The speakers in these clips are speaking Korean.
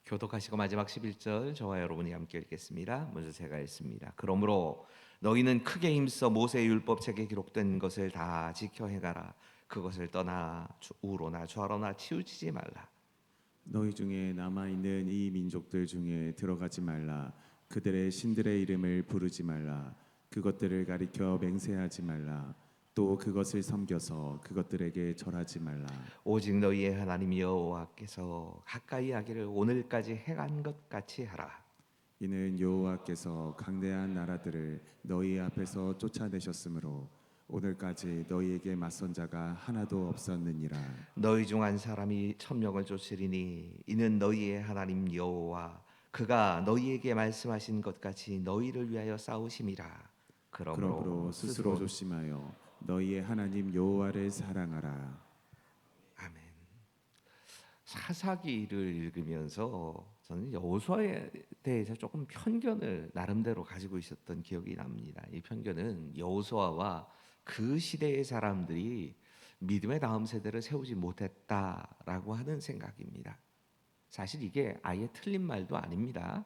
교독하시고 마지막 11절 저와 여러분이 함께 읽겠습니다. 먼저 제가 읽습니다. 그러므로 너희는 크게 힘써 모세의 율법책에 기록된 것을 다 지켜 행하라. 그것을 떠나 우로나 좌로나 치우치지 말라. 너희 중에 남아 있는 이 민족들 중에 들어가지 말라. 그들의 신들의 이름을 부르지 말라. 그것들을 가리켜 맹세하지 말라. 또 그것을 섬겨서 그것들에게 절하지 말라. 오직 너희의 하나님 여호와께서 가까이 하기를 오늘까지 행한 것 같이 하라. 이는 여호와께서 강대한 나라들을 너희 앞에서 쫓아내셨으므로 오늘까지 너희에게 맞선 자가 하나도 없었느니라. 너희 중 한 사람이 천명을 쫓으리니 이는 너희의 하나님 여호와 그가 너희에게 말씀하신 것 같이 너희를 위하여 싸우심이라. 그러므로 그러므로 스스로 조심하여 너희의 하나님 여호와를 사랑하라. 아멘. 사사기를 읽으면서 저는 여호수아에 대해서 조금 편견을 나름대로 가지고 있었던 기억이 납니다. 이 편견은 여호수아와 그 시대의 사람들이 믿음의 다음 세대를 세우지 못했다라고 하는 생각입니다. 사실 이게 아예 틀린 말도 아닙니다.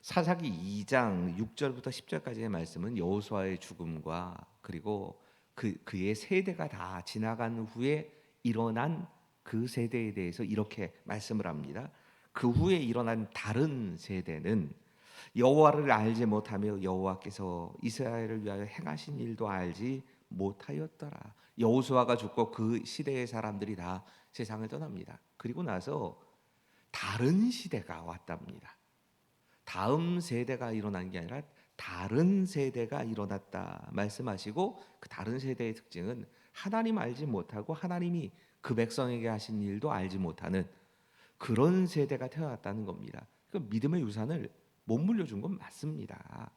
사사기 2장 6절부터 10절까지의 말씀은 여호수아의 죽음과 그리고 그의 세대가 다 지나간 후에 일어난 그 세대에 대해서 이렇게 말씀을 합니다. 그 후에 일어난 다른 세대는 여호와를 알지 못하며 여호와께서 이스라엘을 위하여 행하신 일도 알지 못하였더라. 여호수아가 죽고 그 시대의 사람들이 다 세상을 떠납니다. 그리고 나서 다른 시대가 왔답니다. 다음 세대가 일어난 게 아니라 다른 세대가 일어났다 말씀하시고, 그 다른 세대의 특징은 하나님 알지 못하고 하나님이 그 백성에게 하신 일도 알지 못하는 그런 세대가 태어났다는 겁니다. 그 믿음의 유산을 못 물려준 건 맞습니다.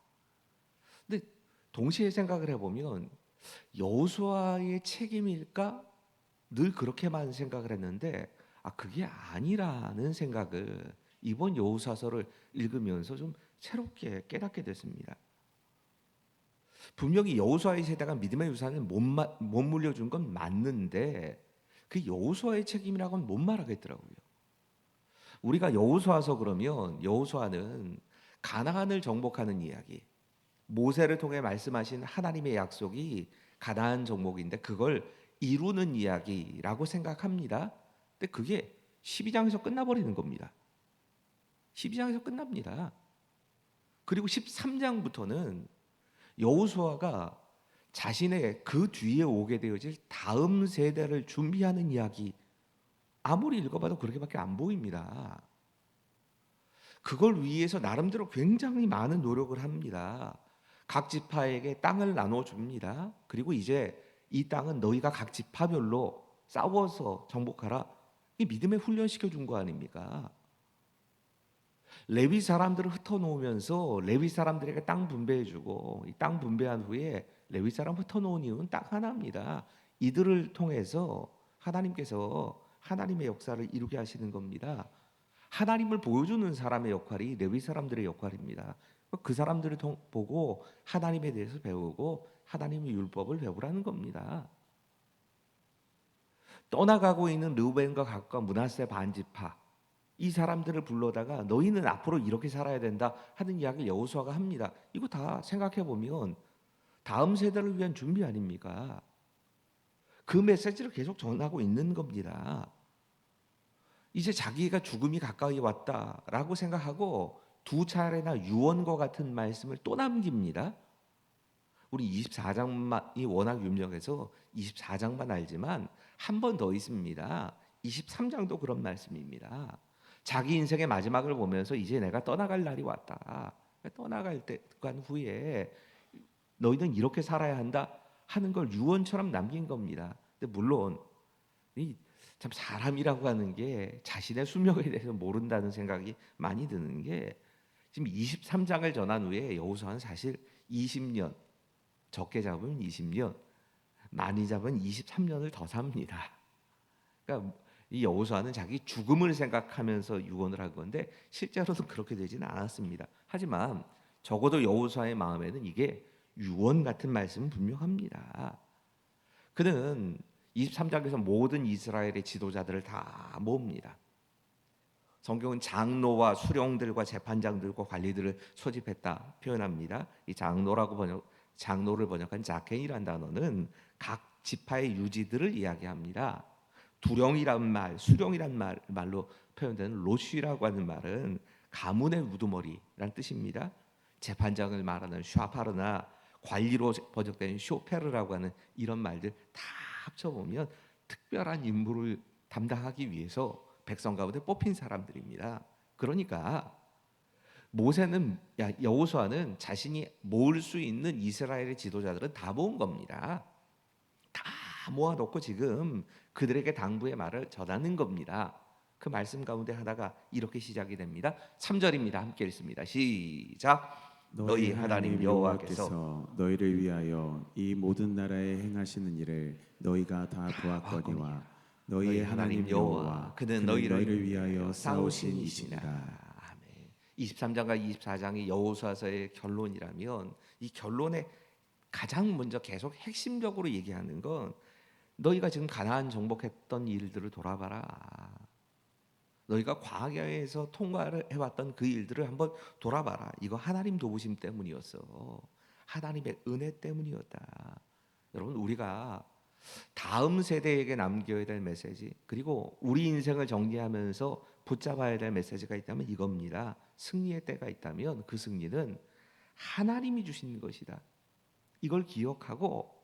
근데 동시에 생각을 해보면 여호수아의 책임일까? 늘 그렇게만 생각을 했는데 그게 아니라는 생각을 이번 여호수아서를 읽으면서 좀 새롭게 깨닫게 됐습니다. 분명히 여호수아의 세대가 믿음의 유산을 못 물려준 건 맞는데 그 여호수아의 책임이라고는 못 말하겠더라고요. 우리가 여호수아서 그러면 여호수아는 가나안을 정복하는 이야기, 모세를 통해 말씀하신 하나님의 약속이 가나안 정복인데 그걸 이루는 이야기라고 생각합니다. 근데 그게 12장에서 끝나버리는 겁니다. 12장에서 끝납니다. 그리고 13장부터는 여호수아가 자신의 그 뒤에 오게 되어질 다음 세대를 준비하는 이야기, 아무리 읽어봐도 그렇게밖에 안 보입니다. 그걸 위해서 나름대로 굉장히 많은 노력을 합니다. 각 지파에게 땅을 나눠줍니다. 그리고 이제 이 땅은 너희가 각 지파별로 싸워서 정복하라. 이 믿음에 훈련시켜 준 거 아닙니까? 레위 사람들을 흩어놓으면서 레위 사람들에게 땅 분배해주고, 이 땅 분배한 후에 레위 사람 흩어놓은 이유는 딱 하나입니다. 이들을 통해서 하나님께서 하나님의 역사를 이루게 하시는 겁니다. 하나님을 보여주는 사람의 역할이 레위 사람들의 역할입니다. 그 사람들을 보고 하나님에 대해서 배우고 하나님의 율법을 배우라는 겁니다. 떠나가고 있는 르우벤과 gad과 므낫세 반지파, 이 사람들을 불러다가 너희는 앞으로 이렇게 살아야 된다 하는 이야기를 여호수아가 합니다. 이거 다 생각해 보면 다음 세대를 위한 준비 아닙니까? 그 메시지를 계속 전하고 있는 겁니다. 이제 자기가 죽음이 가까이 왔다라고 생각하고 두 차례나 유언과 같은 말씀을 또 남깁니다. 우리 24장이 워낙 유명해서 24장만 알지만 한 번 더 있습니다. 23장도 그런 말씀입니다. 자기 인생의 마지막을 보면서 이제 내가 떠나갈 날이 왔다. 떠나갈 때간 후에 너희는 이렇게 살아야 한다 하는 걸 유언처럼 남긴 겁니다. 근데 물론 참 사람이라고 하는 게 자신의 수명에 대해서 모른다는 생각이 많이 드는 게, 지금 23장을 전한 후에 여호수아는 사실 20년, 적게 잡으면 20년, 많이 잡으면 23년을 더 삽니다. 그러니까 이 여호수아는 자기 죽음을 생각하면서 유언을 한 건데 실제로는 그렇게 되지는 않았습니다. 하지만 적어도 여호수아의 마음에는 이게 유언 같은 말씀은 분명합니다. 그는 23장에서 모든 이스라엘의 지도자들을 다 모읍니다. 성경은 장로와 수령들과 재판장들과 관리들을 소집했다 표현합니다. 이 장로를 번역한 자켄이란 단어는 각 지파의 유지들을 이야기합니다. 두령이란 말, 수령이란 말로 표현되는 로쉬라고 하는 말은 가문의 우두머리란 뜻입니다. 재판장을 말하는 샤파르나 관리로 번역되는 쇼페르라고 하는 이런 말들 다 합쳐보면 특별한 임무를 담당하기 위해서 백성 가운데 뽑힌 사람들입니다. 그러니까 여호수아는 자신이 모을 수 있는 이스라엘의 지도자들은 다 모은 겁니다. 다 모아놓고 지금 그들에게 당부의 말을 전하는 겁니다. 그 말씀 가운데 하나가 이렇게 시작이 됩니다. 3절입니다. 함께 읽습니다. 시작. 너희 하나님 여호와께서 너희를 위하여 이 모든 나라에 행하시는 일을 너희가 다 보았거니와 너희의 하나님 여호와 그는 너희를 위하여 싸우신 이시니라. 아멘. 23장과 24장이 여호수아서의 결론이라면 이 결론에 가장 먼저 계속 핵심적으로 얘기하는 건 너희가 지금 가나안 정복했던 일들을 돌아봐라. 너희가 광야에서 통과를 해왔던 그 일들을 한번 돌아봐라. 이거 하나님 도우심 때문이었어. 하나님의 은혜 때문이었다. 여러분, 우리가 다음 세대에게 남겨야 될 메시지, 그리고 우리 인생을 정리하면서 붙잡아야 될 메시지가 있다면 이겁니다. 승리의 때가 있다면 그 승리는 하나님이 주신 것이다. 이걸 기억하고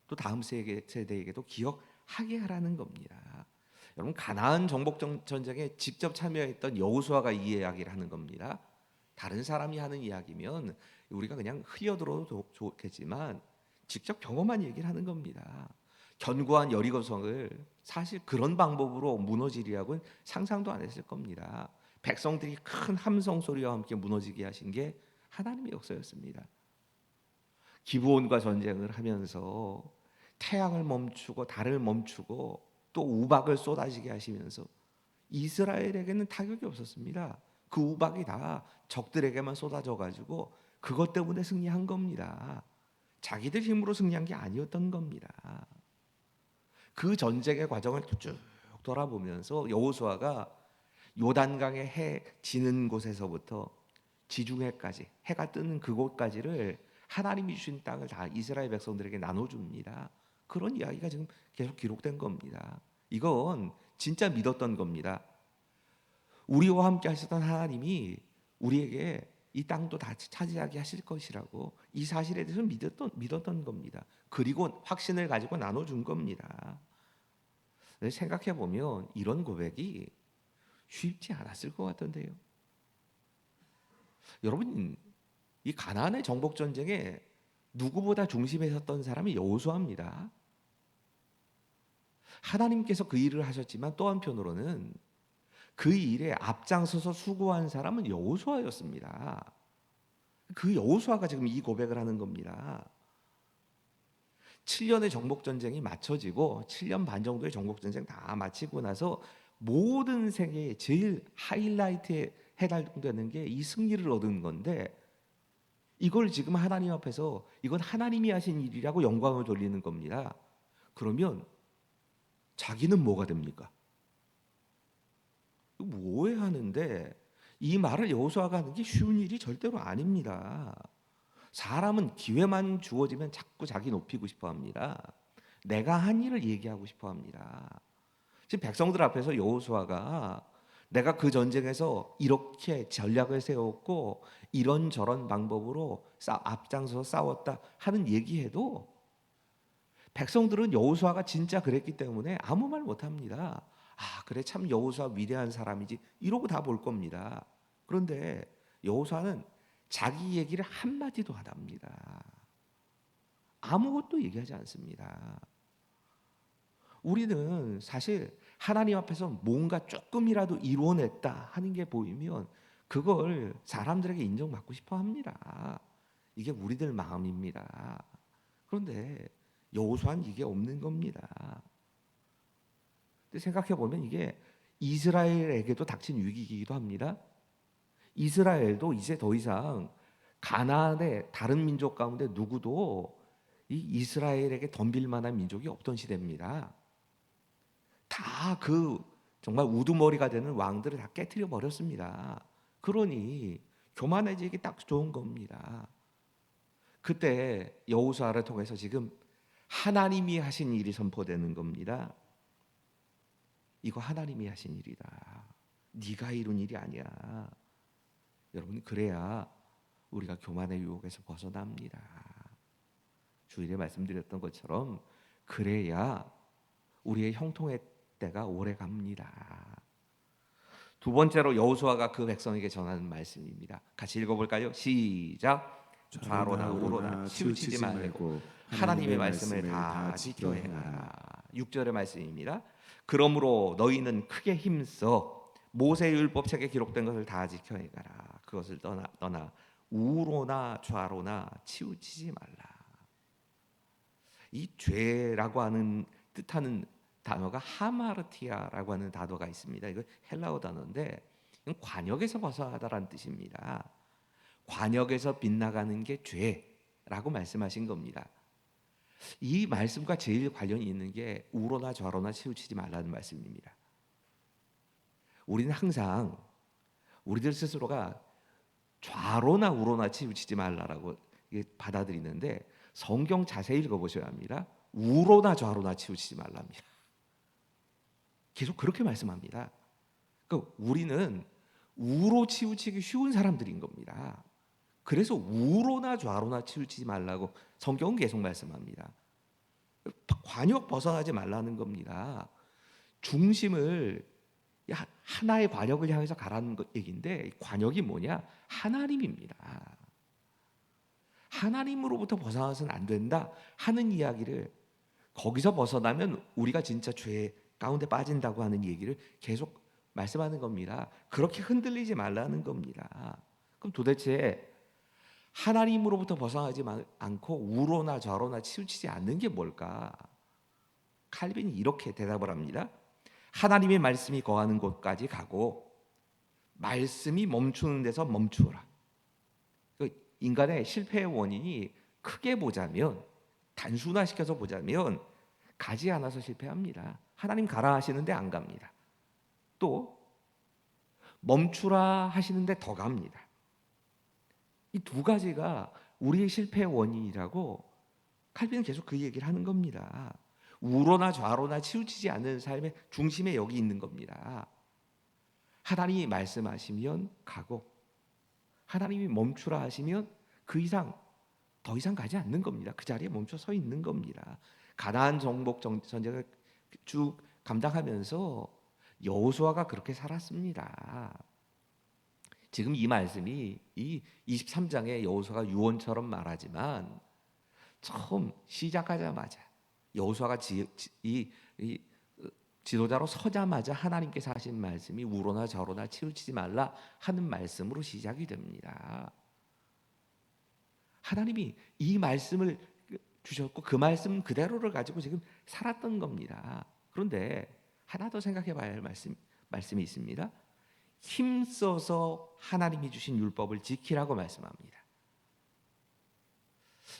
또 다음 세대에게도 기억하게 하라는 겁니다. 여러분, 가나안 정복 전쟁에 직접 참여했던 여호수아가 이 이야기를 하는 겁니다. 다른 사람이 하는 이야기면 우리가 그냥 흘려들어도 좋겠지만 직접 경험한 얘기를 하는 겁니다. 견고한 여리고성을 사실 그런 방법으로 무너지리하고는 상상도 안 했을 겁니다. 백성들이 큰 함성 소리와 함께 무너지게 하신 게 하나님의 역사였습니다. 기브온과 전쟁을 하면서 태양을 멈추고 달을 멈추고 또 우박을 쏟아지게 하시면서 이스라엘에게는 타격이 없었습니다. 그 우박이 다 적들에게만 쏟아져 가지고 그것 때문에 승리한 겁니다. 자기들 힘으로 승리한 게 아니었던 겁니다. 그 전쟁의 과정을 쭉 돌아보면서 여호수아가 요단강의 해 지는 곳에서부터 지중해까지, 해가 뜨는 그곳까지를 하나님이 주신 땅을 다 이스라엘 백성들에게 나눠줍니다. 그런 이야기가 지금 계속 기록된 겁니다. 이건 진짜 믿었던 겁니다. 우리와 함께 하셨던 하나님이 우리에게 이 땅도 다 차지하게 하실 것이라고 이 사실에 대해서 믿었던 겁니다. 그리고 확신을 가지고 나눠준 겁니다. 생각해 보면 이런 고백이 쉽지 않았을 것 같던데요. 여러분, 이 가나안의 정복 전쟁에 누구보다 중심에 섰던 사람이 여호수아입니다. 하나님께서 그 일을 하셨지만 또 한편으로는 그 일에 앞장서서 수고한 사람은 여호수아였습니다. 그 여호수아가 지금 이 고백을 하는 겁니다. 7년의 정복 전쟁이 마쳐지고 7년 반 정도의 정복 전쟁 다 마치고 나서 모든 세계의 제일 하이라이트에 해당되는 게 이 승리를 얻은 건데, 이걸 지금 하나님 앞에서 이건 하나님이 하신 일이라고 영광을 돌리는 겁니다. 그러면 자기는 뭐가 됩니까? 오해하는데 이 말을 여호수아가 하는 게 쉬운 일이 절대로 아닙니다. 사람은 기회만 주어지면 자꾸 자기 높이고 싶어 합니다. 내가 한 일을 얘기하고 싶어 합니다. 지금 백성들 앞에서 여호수아가 내가 그 전쟁에서 이렇게 전략을 세웠고 이런저런 방법으로 앞장서서 싸웠다 하는 얘기해도 백성들은 여호수아가 진짜 그랬기 때문에 아무 말 못합니다. 아, 그래, 참 여호수아 위대한 사람이지 이러고 다 볼 겁니다. 그런데 여호수아는 자기 얘기를 한마디도 안 합니다. 아무것도 얘기하지 않습니다. 우리는 사실 하나님 앞에서 뭔가 조금이라도 이루어냈다 하는 게 보이면 그걸 사람들에게 인정받고 싶어 합니다. 이게 우리들 마음입니다. 그런데 여호수아는 이게 없는 겁니다. 근데 생각해 보면 이게 이스라엘에게도 닥친 위기이기도 합니다. 이스라엘도 이제 더 이상 가나안의 다른 민족 가운데 누구도 이 이스라엘에게 덤빌 만한 민족이 없던 시대입니다. 다 그 정말 우두머리가 되는 왕들을 다 깨트려 버렸습니다. 그러니 교만해지기 딱 좋은 겁니다. 그때 여호수아를 통해서 지금 하나님이 하신 일이 선포되는 겁니다. 이거 하나님이 하신 일이다. 네가 이룬 일이 아니야. 여러분, 그래야 우리가 교만의 유혹에서 벗어납니다. 주일에 말씀드렸던 것처럼 그래야 우리의 형통의 때가 오래 갑니다. 두 번째로 여호수아가 그 백성에게 전하는 말씀입니다. 같이 읽어볼까요? 시작. 좌로나 우로나 치우치지 말고 하나님의 말씀을 다 지켜 행하라. 6절의 말씀입니다. 그러므로 너희는 크게 힘써 모세의 율법책에 기록된 것을 다 지켜 행하라. 그것을 떠나 우로나 좌로나 치우치지 말라. 이 죄라고 하는 뜻하는 단어가 하마르티아라고 하는 단어가 있습니다. 이거 헬라어 단어인데 이건 관역에서 벗어나다라는 뜻입니다. 관역에서 빗나가는 게 죄라고 말씀하신 겁니다. 이 말씀과 제일 관련이 있는 게 우로나 좌로나 치우치지 말라는 말씀입니다. 우리는 항상 우리들 스스로가 좌로나 우로나 치우치지 말라라고 받아들이는데 성경 자세히 읽어보셔야 합니다. 우로나 좌로나 치우치지 말랍니다. 계속 그렇게 말씀합니다. 그러니까 우리는 우로 치우치기 쉬운 사람들인 겁니다. 그래서 우로나 좌로나 치우치지 말라고 성경은 계속 말씀합니다. 관역 벗어나지 말라는 겁니다. 중심을 하나의 관역을 향해서 가라는 얘기인데 관역이 뭐냐? 하나님입니다. 하나님으로부터 벗어나서는 안 된다 하는 이야기를 거기서 벗어나면 우리가 진짜 죄 가운데 빠진다고 하는 얘기를 계속 말씀하는 겁니다. 그렇게 흔들리지 말라는 겁니다. 그럼 도대체 하나님으로부터 벗어나지 않고 우로나 좌로나 치우치지 않는 게 뭘까? 칼빈이 이렇게 대답을 합니다. 하나님의 말씀이 거하는 곳까지 가고 말씀이 멈추는 데서 멈추어라. 인간의 실패의 원인이 크게 보자면, 단순화시켜서 보자면 가지 않아서 실패합니다. 하나님 가라 하시는데 안 갑니다. 또 멈추라 하시는데 더 갑니다. 이 두 가지가 우리의 실패의 원인이라고 칼빈은 계속 그 얘기를 하는 겁니다. 우로나 좌로나 치우치지 않는 삶의 중심에 여기 있는 겁니다. 하나님이 말씀하시면 가고 하나님이 멈추라 하시면 그 이상 더 이상 가지 않는 겁니다. 그 자리에 멈춰 서 있는 겁니다. 가나안 정복 전쟁을 쭉 감당하면서 여호수아가 그렇게 살았습니다. 지금 이 말씀이 이 23장에 여호수아가 유언처럼 말하지만 처음 시작하자마자 여호수아가 이 지도자로 서자마자 하나님께서 하신 말씀이 우로나 좌로나 치우치지 말라 하는 말씀으로 시작이 됩니다. 하나님이 이 말씀을 주셨고 그 말씀 그대로를 가지고 지금 살았던 겁니다. 그런데 하나 더 생각해 봐야 할 말씀이 있습니다. 힘써서 하나님이 주신 율법을 지키라고 말씀합니다.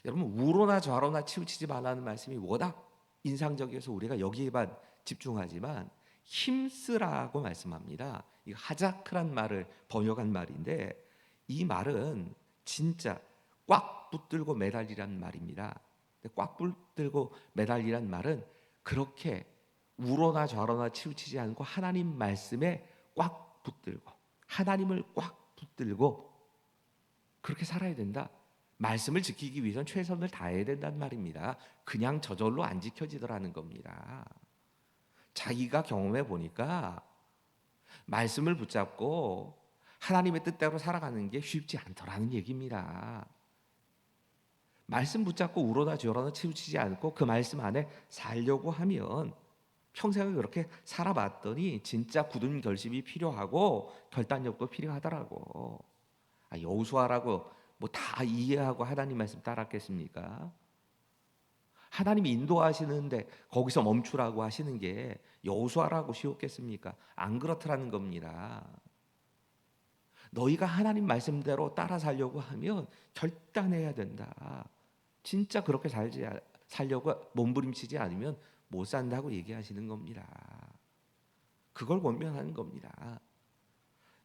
여러분, 우로나 좌로나 치우치지 말라는 말씀이 워낙 인상적이어서 우리가 여기에만 집중하지만 힘쓰라고 말씀합니다. 이 하자크란 말을 번역한 말인데 이 말은 진짜 꽉 붙들고 매달리란 말입니다. 꽉 붙들고 매달리란 말은 그렇게 우로나 좌로나 치우치지 않고 하나님 말씀에 꽉 붙들고 하나님을 꽉 붙들고 그렇게 살아야 된다. 말씀을 지키기 위해서는 최선을 다해야 된다는 말입니다. 그냥 저절로 안 지켜지더라는 겁니다. 자기가 경험해 보니까 말씀을 붙잡고 하나님의 뜻대로 살아가는 게 쉽지 않더라는 얘기입니다. 말씀 붙잡고 우러나 저러나 치우치지 않고 그 말씀 안에 살려고 하면 평생을 그렇게 살아봤더니 진짜 굳은 결심이 필요하고 결단력도 필요하더라고. 여호수아라고 뭐 다 이해하고 하나님 말씀 따랐겠습니까? 하나님이 인도하시는데 거기서 멈추라고 하시는 게 여호수아라고 쉬웠겠습니까? 안 그렇더라는 겁니다. 너희가 하나님 말씀대로 따라 살려고 하면 결단해야 된다. 진짜 그렇게 살려고 몸부림치지 않으면 못 산다고 얘기하시는 겁니다. 그걸 권면하는 겁니다.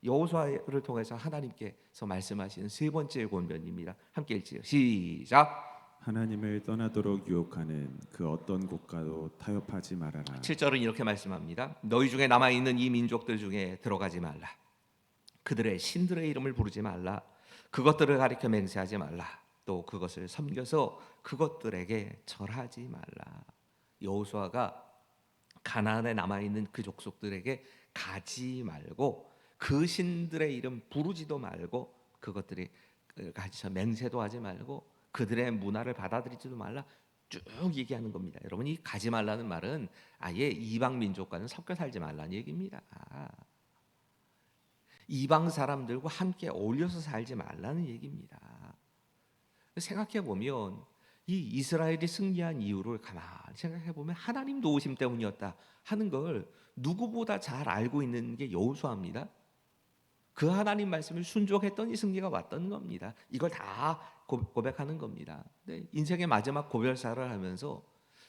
여호수아를 통해서 하나님께서 말씀하시는 세 번째 권면입니다. 함께 읽지요. 시작. 하나님을 떠나도록 유혹하는 그 어떤 국가도 타협하지 말아라. 7절은 이렇게 말씀합니다. 너희 중에 남아 있는 이 민족들 중에 들어가지 말라. 그들의 신들의 이름을 부르지 말라. 그것들을 가리켜 맹세하지 말라. 또 그것을 섬겨서 그것들에게 절하지 말라. 여호수아가 가나안에 남아 있는 그 족속들에게 가지 말고 그 신들의 이름 부르지도 말고 그것들이 가지서 맹세도 하지 말고 그들의 문화를 받아들이지도 말라 쭉 얘기하는 겁니다. 여러분, 이 가지 말라는 말은 아예 이방 민족과는 섞여 살지 말라는 얘기입니다. 이방 사람들과 함께 어울려서 살지 말라는 얘기입니다. 생각해 보면 이 이스라엘이 승리한 이유를 가만히 생각해 보면 하나님 도우심 때문이었다 하는 걸 누구보다 잘 알고 있는 게 여호수아입니다. 그 하나님 말씀을 순종했더니 승리가 왔던 겁니다. 이걸 다 고백하는 겁니다. 근데 인생의 마지막 고별사를 하면서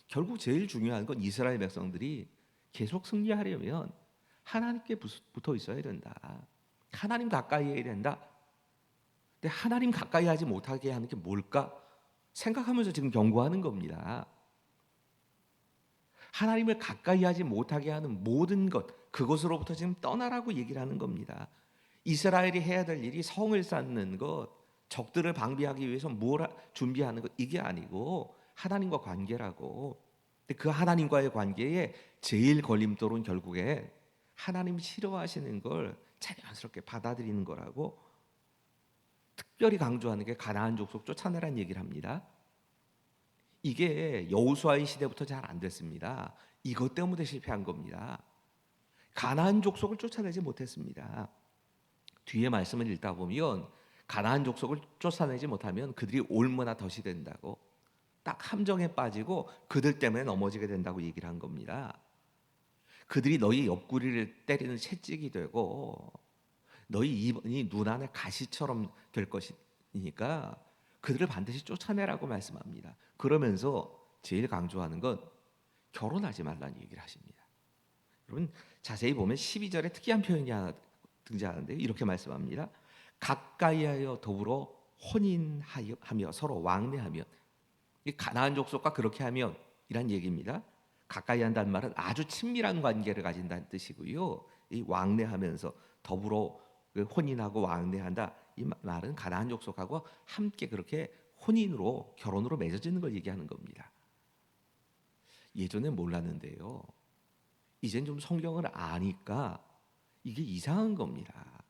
결국 제일 중요한 건 이스라엘 백성들이 계속 승리하려면 하나님께 붙어 있어야 된다. 하나님 가까이 해야 된다. 근데 하나님 가까이 하지 못하게 하는 게 뭘까? 생각하면서 지금 경고하는 겁니다. 하나님을 가까이 하지 못하게 하는 모든 것, 그것으로부터 지금 떠나라고 얘기를 하는 겁니다. 이스라엘이 해야 될 일이 성을 쌓는 것, 적들을 방비하기 위해서 뭘 준비하는 것, 이게 아니고 하나님과 관계라고. 근데 그 하나님과의 관계에 제일 걸림돌은 결국에 하나님 싫어하시는 걸 자연스럽게 받아들이는 거라고 특별히 강조하는 게 가나안 족속 쫓아내라는 얘기를 합니다. 이게 여호수아의 시대부터 잘 안 됐습니다. 이것 때문에 실패한 겁니다. 가나안 족속을 쫓아내지 못했습니다. 뒤에 말씀을 읽다 보면 가나안 족속을 쫓아내지 못하면 그들이 올무나 덫이 된다고, 딱 함정에 빠지고 그들 때문에 넘어지게 된다고 얘기를 한 겁니다. 그들이 너희 옆구리를 때리는 채찍이 되고 너희 입이 눈 안에 가시처럼 될 것이니까 그들을 반드시 쫓아내라고 말씀합니다. 그러면서 제일 강조하는 건 결혼하지 말라는 얘기를 하십니다. 여러분, 자세히 보면 12절에 특이한 표현이 하나 등장하는데 이렇게 말씀합니다. 가까이하여 더불어 혼인하며 서로 왕래하면, 이 가나안 족속과 그렇게 하면 이란 얘기입니다. 가까이 한다는 말은 아주 친밀한 관계를 가진다는 뜻이고요. 이 왕래하면서 더불어 혼인하고 왕래한다, 이 말은 가나안 족속하고 함께 그렇게 혼인으로 결혼으로 맺어지는 걸 얘기하는 겁니다. 예전에 몰랐는데요, 이젠 좀 성경을 아니까 이게 이상한 겁니다.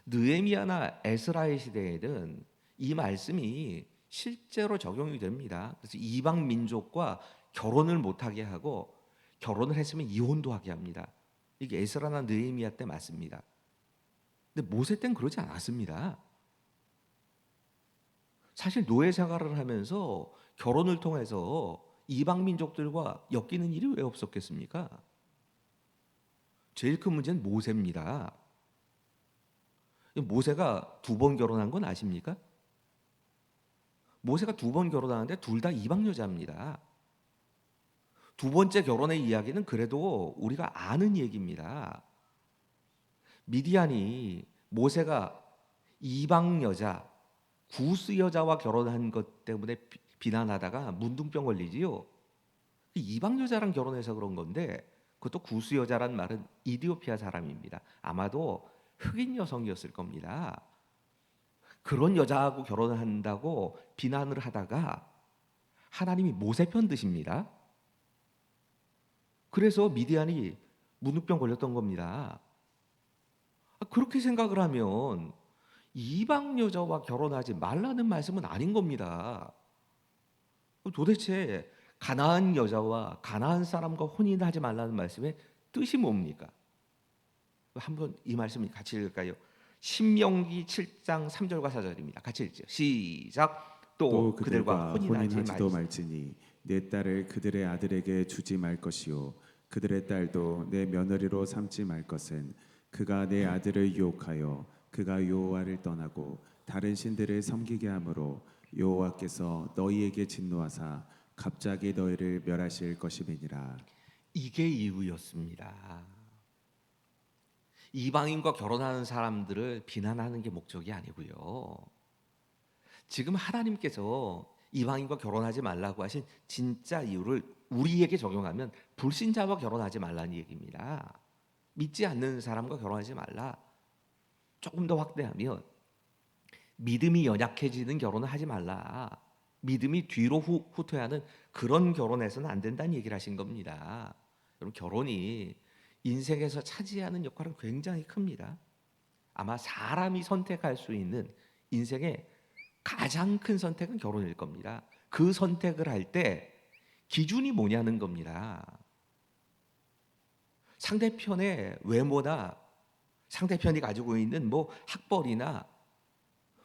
느헤미야나 에스라의 시대에는 이 말씀이 실제로 적용이 됩니다. 그래서 이방 민족과 결혼을 못하게 하고 결혼을 했으면 이혼도 하게 합니다. 이게 에스라나 느헤미야 때 맞습니다. 근데 모세 때는 그러지 않았습니다. 사실 노예 생활을 하면서 결혼을 통해서 이방 민족들과 엮이는 일이 왜 없었겠습니까? 제일 큰 문제는 모세입니다. 모세가 2번 결혼한 건 아십니까? 모세가 2번 결혼하는데 둘 다 이방 여자입니다. 2번째 결혼의 이야기는 그래도 우리가 아는 얘기입니다. 미디안이 모세가 이방 여자, 구스 여자와 결혼한 것 때문에 비난하다가 문둥병 걸리지요. 이방 여자랑 결혼해서 그런 건데, 그것도 구스 여자란 말은 이디오피아 사람입니다. 아마도 흑인 여성이었을 겁니다. 그런 여자하고 결혼을 한다고 비난을 하다가 하나님이 모세 편 드십니다. 그래서 미디안이 문둥병 걸렸던 겁니다. 그렇게 생각을 하면 이방 여자와 결혼하지 말라는 말씀은 아닌 겁니다. 도대체 가나안 여자와 가나안 사람과 혼인하지 말라는 말씀의 뜻이 뭡니까? 한번 이 말씀 같이 읽을까요? 신명기 7장 3절과 4절입니다. 같이 읽죠. 시작. 또 그들과 혼인하지도 말지니 내 딸을 그들의 아들에게 주지 말 것이요 그들의 딸도 내 며느리로 삼지 말 것은 그가 내 아들을 유혹하여 그가 여호와를 떠나고 다른 신들을 섬기게 하므로 여호와께서 너희에게 진노하사 갑자기 너희를 멸하실 것임이니라. 이게 이유였습니다. 이방인과 결혼하는 사람들을 비난하는 게 목적이 아니고요. 지금 하나님께서 이방인과 결혼하지 말라고 하신 진짜 이유를 우리에게 적용하면 불신자와 결혼하지 말라는 얘기입니다. 믿지 않는 사람과 결혼하지 말라. 조금 더 확대하면 믿음이 연약해지는 결혼을 하지 말라. 믿음이 뒤로 후퇴하는 그런 결혼에서는 안 된다는 얘기를 하신 겁니다. 여러분, 결혼이 인생에서 차지하는 역할은 굉장히 큽니다. 아마 사람이 선택할 수 있는 인생의 가장 큰 선택은 결혼일 겁니다. 그 선택을 할 때 기준이 뭐냐는 겁니다. 상대편의 외모나 상대편이 가지고 있는 뭐 학벌이나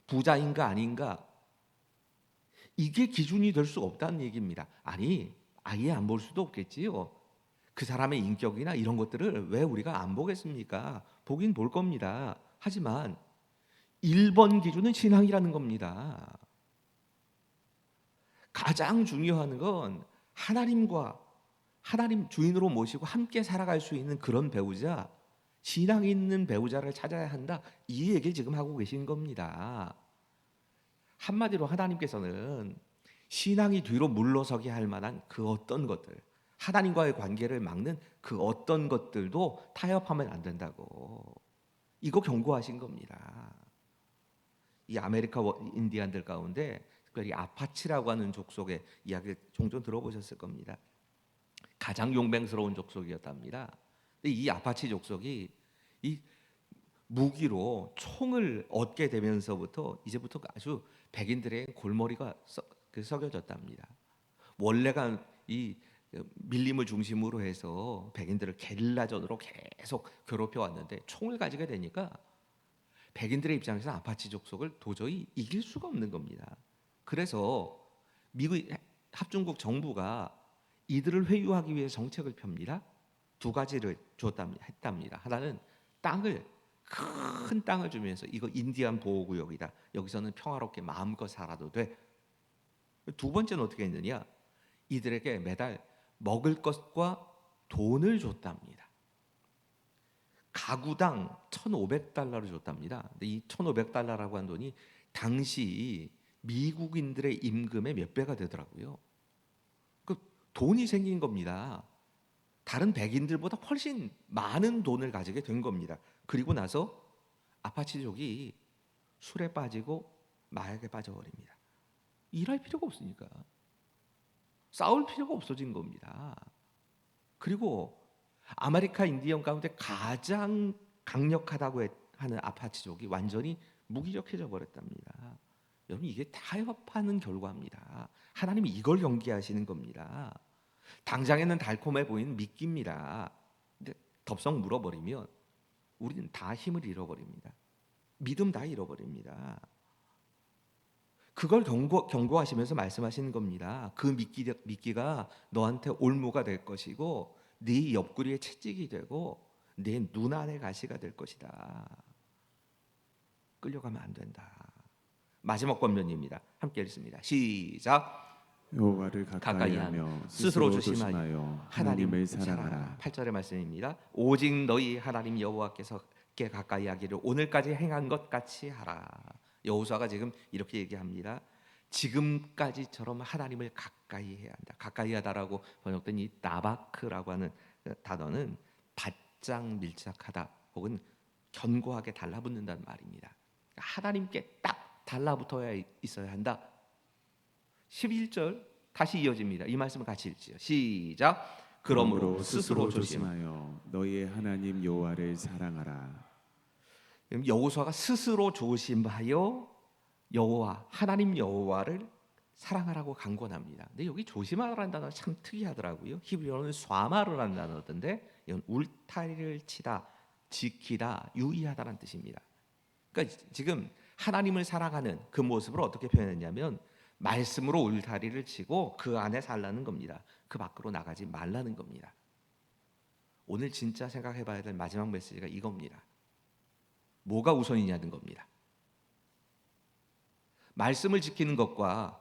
부자인가 아닌가, 이게 기준이 될 수 없다는 얘기입니다. 아니, 아예 안 볼 수도 없겠지요. 그 사람의 인격이나 이런 것들을 왜 우리가 안 보겠습니까? 보긴 볼 겁니다. 하지만 1번 기준은 신앙이라는 겁니다. 가장 중요한 건 하나님 주인으로 모시고 함께 살아갈 수 있는 그런 배우자, 신앙 있는 배우자를 찾아야 한다. 이 얘기를 지금 하고 계신 겁니다. 한마디로 하나님께서는 신앙이 뒤로 물러서게 할 만한 그 어떤 것들, 하나님과의 관계를 막는 그 어떤 것들도 타협하면 안 된다고, 이거 경고하신 겁니다. 이 아메리카 인디안들 가운데 특별히 아파치라고 하는 족속의 이야기를 종종 들어보셨을 겁니다. 가장 용맹스러운 족속이었답니다. 근데 이 아파치 족속이 이 무기로 총을 얻게 되면서부터 이제부터 아주 백인들의 골머리가 썩여졌답니다. 원래가 이 밀림을 중심으로 해서 백인들을 게릴라전으로 계속 괴롭혀 왔는데 총을 가지게 되니까 백인들의 입장에서 아파치 족속을 도저히 이길 수가 없는 겁니다. 그래서 미국 합중국 정부가 이들을 회유하기 위해 정책을 펴니다. 두 가지를 했답니다. 하나는 큰 땅을 주면서 이거 인디안 보호구역이다. 여기서는 평화롭게 마음껏 살아도 돼. 두 번째는 어떻게 했느냐? 이들에게 매달 먹을 것과 돈을 줬답니다. 가구당 1,500달러를 줬답니다. 근데 이 1,500달러라고 한 돈이 당시 미국인들의 임금의 몇 배가 되더라고요. 그 돈이 생긴 겁니다. 다른 백인들보다 훨씬 많은 돈을 가지게 된 겁니다. 그리고 나서 아파치족이 술에 빠지고 마약에 빠져버립니다. 일할 필요가 없으니까 싸울 필요가 없어진 겁니다. 그리고 아메리카 인디언 가운데 가장 강력하다고 하는 아파치족이 완전히 무기력해져 버렸답니다. 여러분, 이게 타협하는 결과입니다. 하나님이 이걸 경계하시는 겁니다. 당장에는 달콤해 보이는 미끼입니다. 근데 덥석 물어버리면 우리는 다 힘을 잃어버립니다. 믿음 다 잃어버립니다. 그걸 경고하시면서 말씀하시는 겁니다. 그 미끼가 너한테 올무가 될 것이고 네 옆구리에 채찍이 되고 내 눈 안에 가시가 될 것이다. 끌려가면 안 된다. 마지막 권면입니다. 함께 읽습니다. 시작. 여호와를 가까이하며 스스로 조심하여 하나님을 사랑하라. 8절의 말씀입니다. 오직 너희 하나님 여호와께서께 가까이 하기를 오늘까지 행한 것 같이 하라. 여호수아가 지금 이렇게 얘기합니다. 지금까지처럼 하나님을 가까이 해야 한다. 가까이 하다라고 번역된 이 나바크라고 하는 단어는 바짝 밀착하다 혹은 견고하게 달라붙는다는 말입니다. 하나님께 딱 달라붙어야 있어야 한다. 11절 다시 이어집니다. 이 말씀을 같이 읽지요. 시작. 그러므로 스스로 조심하여 너희의 하나님 여호와를 사랑하라. 여호수아가 스스로 조심하여 하나님 여호와를 사랑하라고 강권합니다. 근데 여기 조심하라는 단어가 참 특이하더라고요. 히브리어는 쏴마르라는 단어던데 이건 울타리를 치다, 지키다, 유의하다라는 뜻입니다. 그러니까 지금 하나님을 사랑하는 그 모습을 어떻게 표현했냐면 말씀으로 울타리를 치고 그 안에 살라는 겁니다. 그 밖으로 나가지 말라는 겁니다. 오늘 진짜 생각해봐야 될 마지막 메시지가 이겁니다. 뭐가 우선이냐는 겁니다. 말씀을 지키는 것과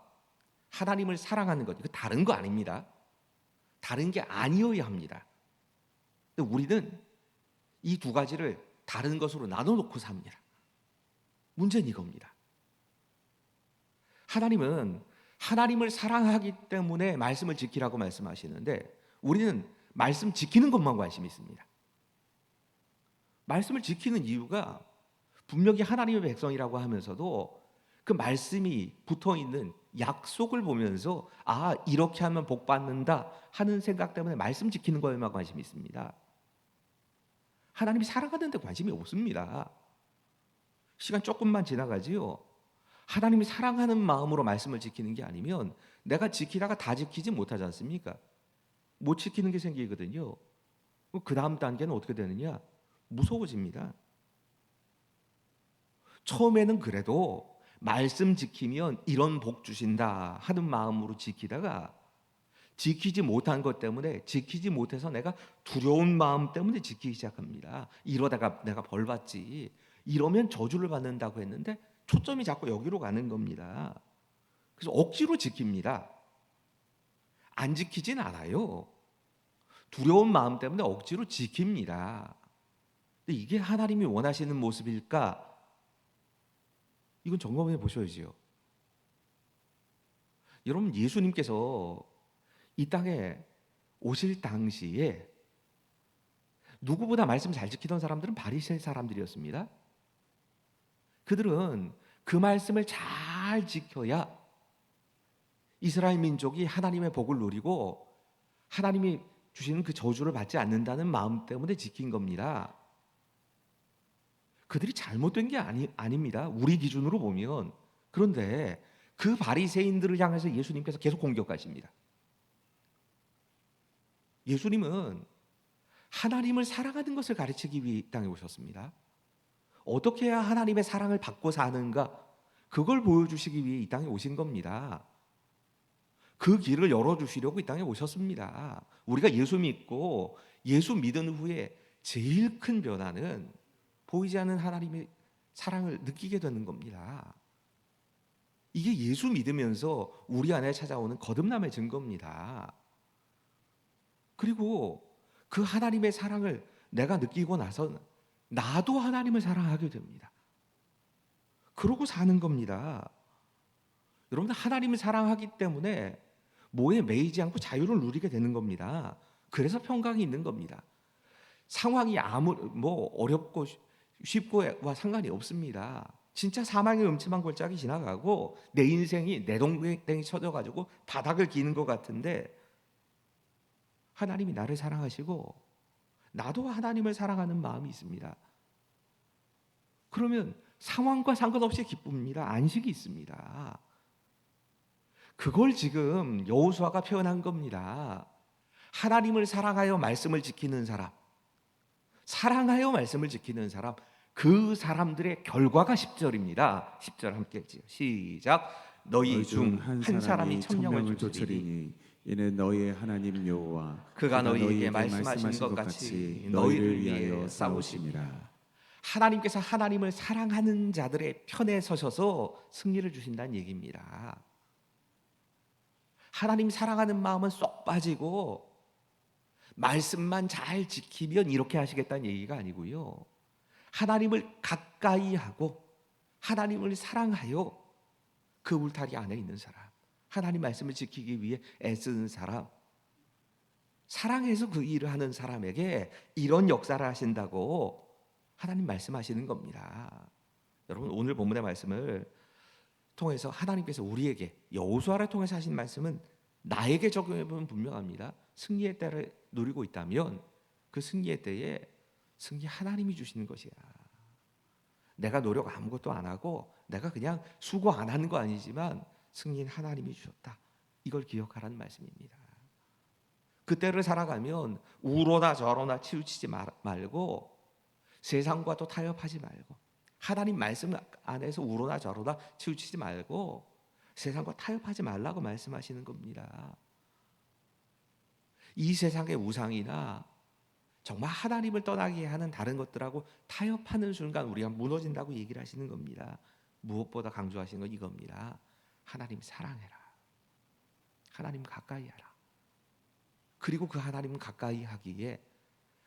하나님을 사랑하는 것, 이거 다른 거 아닙니다. 다른 게 아니어야 합니다. 근데 우리는 이 두 가지를 다른 것으로 나눠놓고 삽니다. 문제는 이겁니다. 하나님은 하나님을 사랑하기 때문에 말씀을 지키라고 말씀하시는데 우리는 말씀 지키는 것만 관심이 있습니다. 말씀을 지키는 이유가 분명히 하나님의 백성이라고 하면서도 그 말씀이 붙어 있는 약속을 보면서 아, 이렇게 하면 복 받는다 하는 생각 때문에 말씀 지키는 거에만 관심이 있습니다. 하나님이 사랑하는 데 관심이 없습니다. 시간 조금만 지나가지요. 하나님이 사랑하는 마음으로 말씀을 지키는 게 아니면 내가 지키다가 다 지키지 못하지 않습니까? 못 지키는 게 생기거든요. 그 다음 단계는 어떻게 되느냐? 무서워집니다. 처음에는 그래도 말씀 지키면 이런 복 주신다 하는 마음으로 지키다가 지키지 못한 것 때문에 지키지 못해서 내가 두려운 마음 때문에 지키기 시작합니다. 이러다가 내가 벌 받지. 이러면 저주를 받는다고 했는데 초점이 자꾸 여기로 가는 겁니다. 그래서 억지로 지킵니다. 안 지키진 않아요. 두려운 마음 때문에 억지로 지킵니다. 근데 이게 하나님이 원하시는 모습일까? 이건 점검해 보셔야지요. 여러분, 예수님께서 이 땅에 오실 당시에 누구보다 말씀 잘 지키던 사람들은 바리새인 사람들이었습니다. 그들은 그 말씀을 잘 지켜야 이스라엘 민족이 하나님의 복을 누리고 하나님이 주시는 그 저주를 받지 않는다는 마음 때문에 지킨 겁니다. 그들이 잘못된 게 아닙니다. 우리 기준으로 보면. 그런데 그 바리새인들을 향해서 예수님께서 계속 공격하십니다. 예수님은 하나님을 사랑하는 것을 가르치기 위해 이 땅에 오셨습니다. 어떻게 해야 하나님의 사랑을 받고 사는가? 그걸 보여주시기 위해 이 땅에 오신 겁니다. 그 길을 열어주시려고 이 땅에 오셨습니다. 우리가 예수 믿고 예수 믿은 후에 제일 큰 변화는 보이지 않는 하나님의 사랑을 느끼게 되는 겁니다. 이게 예수 믿으면서 우리 안에 찾아오는 거듭남의 증거입니다. 그리고 그 하나님의 사랑을 내가 느끼고 나서 나도 하나님을 사랑하게 됩니다. 그러고 사는 겁니다. 여러분, 하나님을 사랑하기 때문에 뭐에 매이지 않고 자유를 누리게 되는 겁니다. 그래서 평강이 있는 겁니다. 상황이 어렵고 쉽고와 상관이 없습니다. 진짜 사망의 음침한 골짜기 지나가고 내 인생이 내동댕이 쳐져가지고 바닥을 기는 것 같은데 하나님이 나를 사랑하시고 나도 하나님을 사랑하는 마음이 있습니다. 그러면 상황과 상관없이 기쁩니다. 안식이 있습니다. 그걸 지금 여호수아가 표현한 겁니다. 하나님을 사랑하여 말씀을 지키는 사람, 사랑하여 말씀을 지키는 사람, 그 사람들의 결과가 10절입니다. 10절 함께 읽지요. 시작. 너희 중 한 사람이 천명을 쫓으리니 쫓으리니 이는 너희의 하나님 여호와 그가 너희에게 말씀하신 것 같이 너희를 위하여 싸우심이라. 하나님께서 하나님을 사랑하는 자들의 편에 서셔서 승리를 주신다는 얘기입니다. 하나님 사랑하는 마음은 쏙 빠지고 말씀만 잘 지키면 이렇게 하시겠다는 얘기가 아니고요. 하나님을 가까이 하고 하나님을 사랑하여 그 울타리 안에 있는 사람, 하나님 말씀을 지키기 위해 애쓰는 사람, 사랑해서 그 일을 하는 사람에게 이런 역사를 하신다고 하나님 말씀하시는 겁니다. 여러분, 오늘 본문의 말씀을 통해서 하나님께서 우리에게 여호수아를 통해서 하신 말씀은 나에게 적용해 보면 분명합니다. 승리의 때를 누리고 있다면 그 승리의 때에 승리 하나님이 주시는 것이야. 내가 노력 아무것도 안 하고 내가 그냥 수고 안 하는 거 아니지만 승리는 하나님이 주셨다. 이걸 기억하라는 말씀입니다. 그때를 살아가면 우로나 저로나 치우치지 말고 세상과 또 타협하지 말고 하나님 말씀 안에서 우로나 저로나 치우치지 말고 세상과 타협하지 말라고 말씀하시는 겁니다. 이 세상의 우상이나 정말 하나님을 떠나게 하는 다른 것들하고 타협하는 순간 우리가 무너진다고 얘기를 하시는 겁니다. 무엇보다 강조하시는 건 이겁니다. 하나님 사랑해라. 하나님 가까이 하라. 그리고 그 하나님 가까이 하기에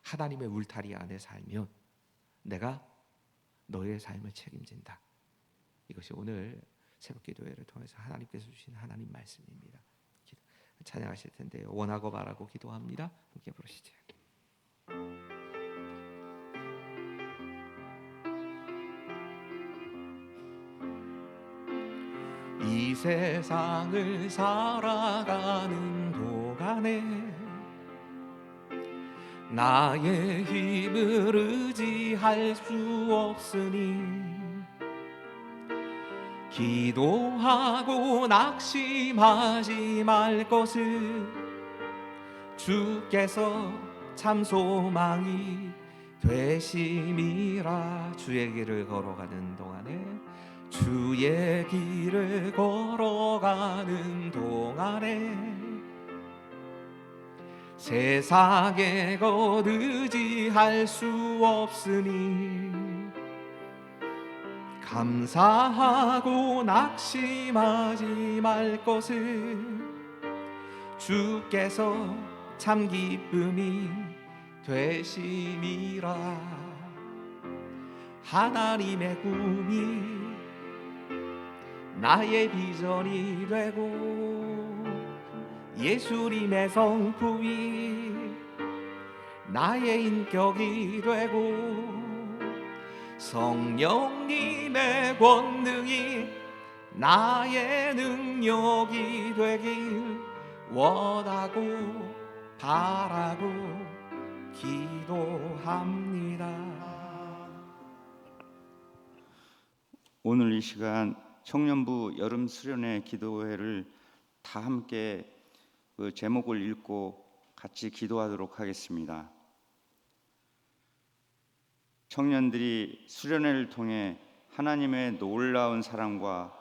하나님의 울타리 안에 살면 내가 너의 삶을 책임진다. 이것이 오늘 새벽 기도회를 통해서 하나님께서 주신 하나님 말씀입니다. 찬양하실 텐데요. 원하고 바라고 기도합니다. 함께 부르시죠. 이 세상을 살아가는 동안에 나의 힘을 의지할 수 없으니 기도하고 낙심하지 말 것을 주께서 참 소망이 되심이라. 주의 길을 걸어가는 동안에 주의 길을 걸어가는 동안에 세상의 것 의지할 수 없으니 감사하고 낙심하지 말 것을 주께서 참 기쁨이 되심이라. 하나님의 꿈이 나의 비전이 되고 예수님의 성품이 나의 인격이 되고 성령님의 권능이 나의 능력이 되길 원하고 바라고 기도합니다. 오늘 이 시간 청년부 여름 수련회 기도회를 다 함께 그 제목을 읽고 같이 기도하도록 하겠습니다. 청년들이 수련회를 통해 하나님의 놀라운 사랑과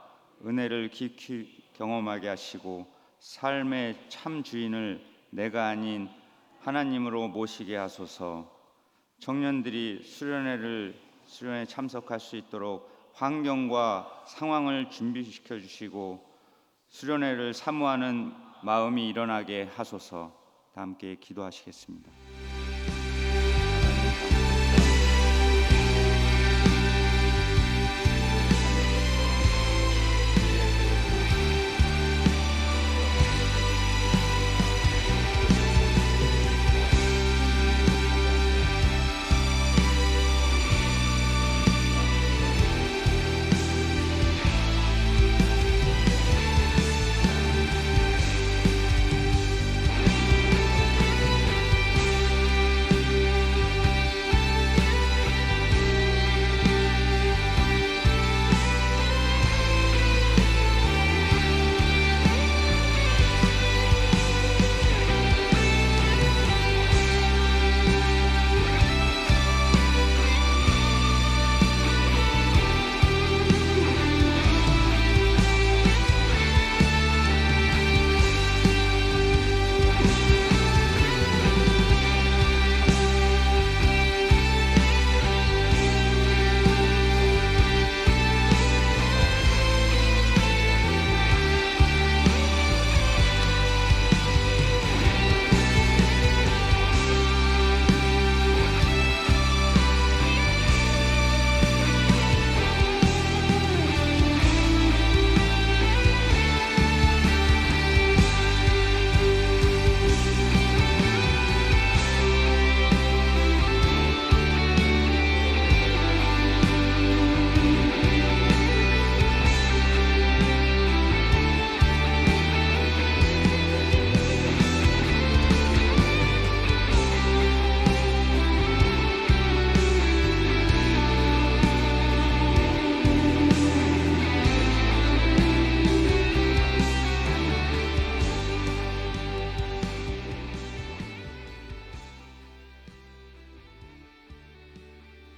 은혜를 깊이 경험하게 하시고 삶의 참 주인을 내가 아닌 하나님으로 모시게 하소서. 청년들이 수련회에 참석할 수 있도록 환경과 상황을 준비시켜 주시고 수련회를 사모하는 마음이 일어나게 하소서. 다 함께 기도하시겠습니다.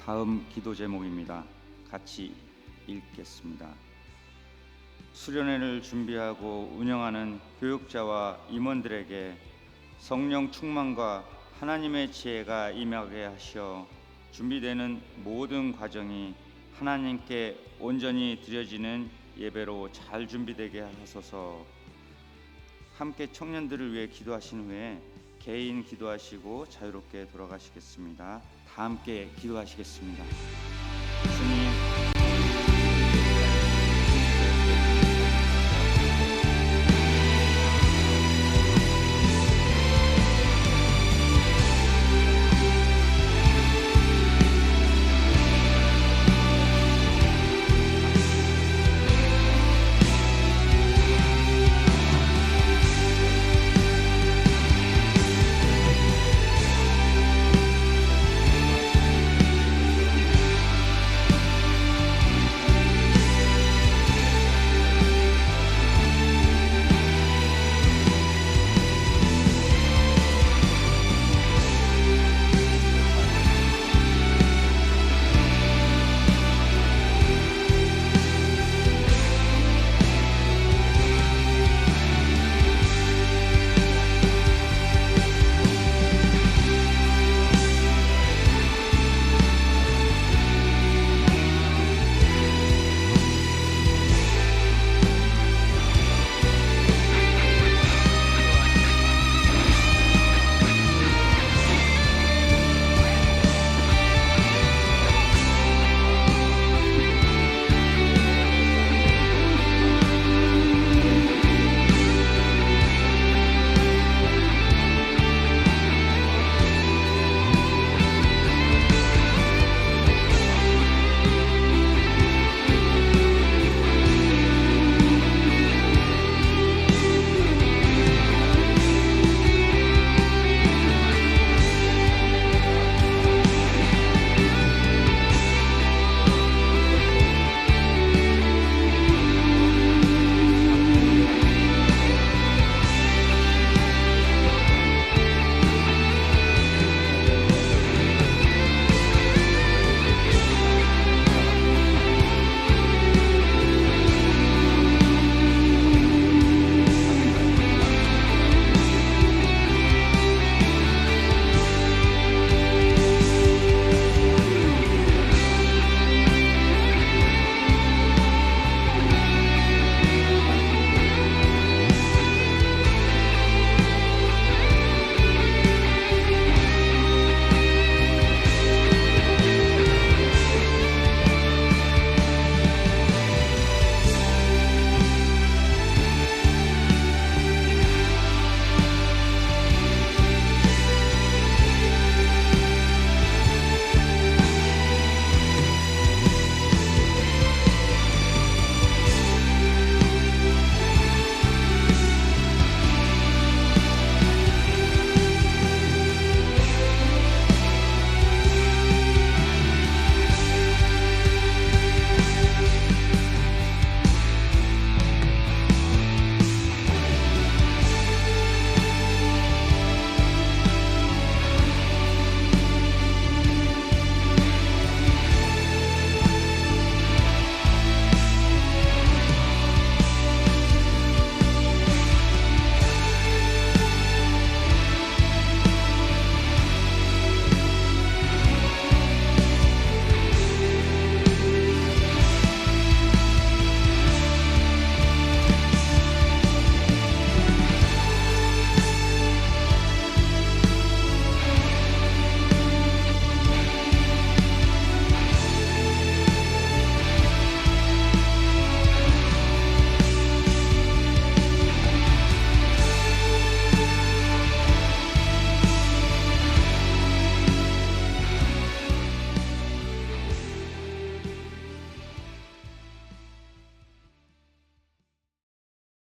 다음 기도 제목입니다. 같이 읽겠습니다. 수련회를 준비하고 운영하는 교육자와 임원들에게 성령 충만과 하나님의 지혜가 임하게 하시어 준비되는 모든 과정이 하나님께 온전히 드려지는 예배로 잘 준비되게 하소서. 함께 청년들을 위해 기도하신 후에 개인 기도하시고 자유롭게 돌아가시겠습니다. 다 함께 기도하시겠습니다. 주님